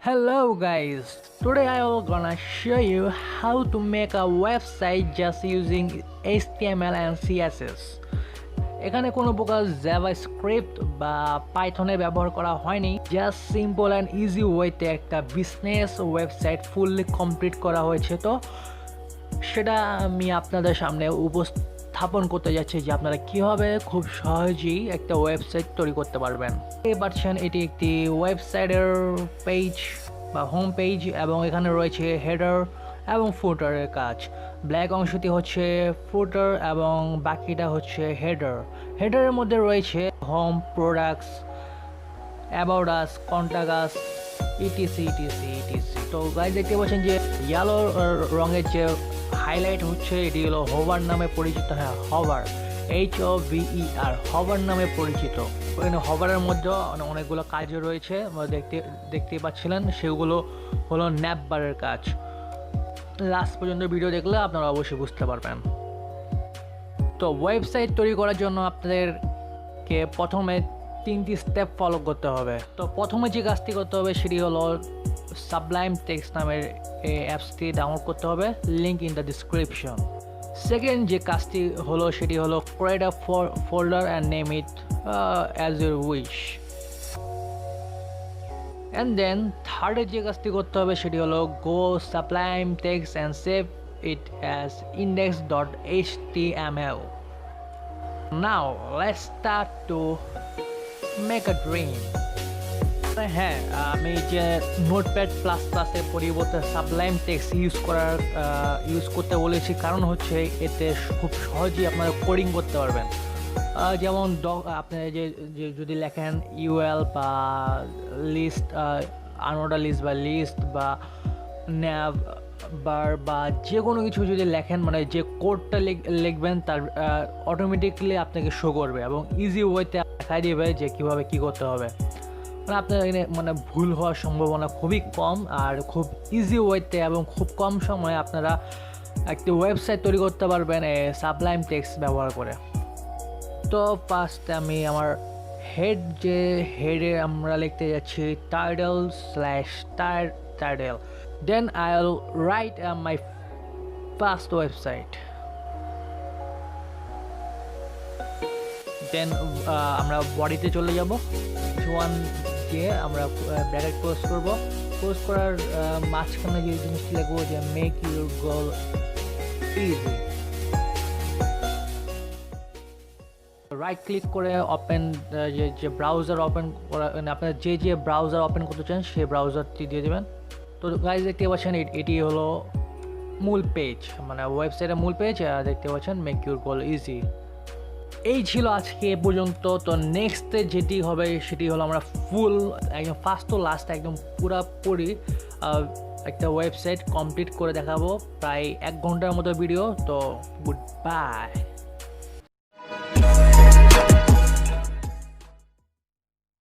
Hello guys, today I will gonna show you how to make a website just using HTML and CSS. এখানে কোনো প্রকার JavaScript বা পাইথনে ব্যবহার করা হয়নি, জাস্ট সিম্পল অ্যান্ড ইজি ওয়েতে একটা বিজনেস ওয়েবসাইট ফুললি কমপ্লিট করা হয়েছে। তো সেটা আমি আপনাদের সামনে উপস্থাপন করতে যাচ্ছি যে আপনারা কীভাবে খুব সহজেই একটা ওয়েবসাইট তৈরি করতে পারবেন। দেখতে পাচ্ছেন এটি একটি ওয়েবসাইটের পেজ বা হোম পেজ এবং এখানে রয়েছে হেডার এবং ফুটারের কাজ। ব্ল্যাক অংশটি হচ্ছে ফুটার এবং বাকিটা হচ্ছে হেডার। হেডারের মধ্যে রয়েছে home, products, about us, contact us, etc etc etc. তো গাইজ দেখতে পাচ্ছেন যে ইয়েলো রঙের যে হাইলাইট হচ্ছে এটি হলো হোভার নামে পরিচিত। হ্যাঁ, হোভার, HOVER, হোভার নামে পরিচিত। এখানে হোভারের মধ্যে অনেকগুলো কাজ রয়েছে, দেখতেই পাচ্ছিলেন। সেগুলো হলো ন্যাপবারের কাজ। লাস্ট পর্যন্ত ভিডিও দেখলে আপনারা অবশ্যই বুঝতে পারবেন। তো ওয়েবসাইট তৈরি করার জন্য আপনাদেরকে প্রথমে 3টি স্টেপ ফলো করতে হবে। তো প্রথমে যে কাজটি করতে হবে সেটি হলো সাবলাইম টেক্সট নামের এই অ্যাপসটি ডাউনলোড করতে হবে, link in the description. Second যে কাজটি হলো সেটি হলো create a folder and name it as your wish. And then থার্ডের যে কাজটি করতে হবে সেটি হলো go sublime text and save it as index.html. Now let's start to make a dream. হ্যাঁ, আমি যে নোটপ্যাড প্লাস প্লাসের পরিবর্তে সাবলাইম টেক্সট ইউজ করতে বলেছি, কারণ হচ্ছে এতে খুব সহজেই আপনারা কোডিং করতে পারবেন। যেমন আপনি যে যদি লেখেন ইউএল বা লিস্ট, আনঅর্ডার লিস্ট বা লিস্ট বা ন্যাভ বার বা যে কোনো কিছু যদি লেখেন, মানে যে কোডটা লিখবেন তার অটোমেটিকলি আপনাকে শো করবে এবং ইজি ওয়েতে দেখাই দেবে যে কীভাবে কী করতে হবে। মানে আপনার মানে ভুল হওয়ার সম্ভাবনা খুবই কম, আর খুব ইজি ওয়েতে এবং খুব কম সময়ে আপনারা একটি ওয়েবসাইট তৈরি করতে পারবেন এই সাবলাইম টেক্সট ব্যবহার করে। তো ফার্স্ট আমি আমার হেডে আমরা লিখতে যাচ্ছি title/title. Then I'll write my first website. Then আমরা বডিতে চলে যাব, ওয়ান দিয়ে আমরা ব্র্যাকেট ক্লোজ করব। ক্লোজ করার মাঝখানে যে জিনিসটি লিখবো যে make your goal easy. Right click করে ওপেন যে ব্রাউজার ওপেন করা, মানে আপনারা যে ব্রাউজার ওপেন করতে চান সেই ব্রাউজারটি দিয়ে দেবেন। তো গাইজ দেখতে পাচ্ছেন এটি হলো মূল পেজ, মানে ওয়েবসাইটের মূল পেজ। দেখতে পাচ্ছেন মেক ইউর গোল ইজি। এই ছিল আজকে এ পর্যন্ত। তো নেক্সটে যেটি হবে সেটি হলো আমরা ফুল একদম ফার্স্ট টু লাস্ট একদম পুরোপুরি একটা ওয়েবসাইট কমপ্লিট করে দেখাবো, প্রায় 1 ঘন্টার মতো ভিডিও। তো গুড বাই।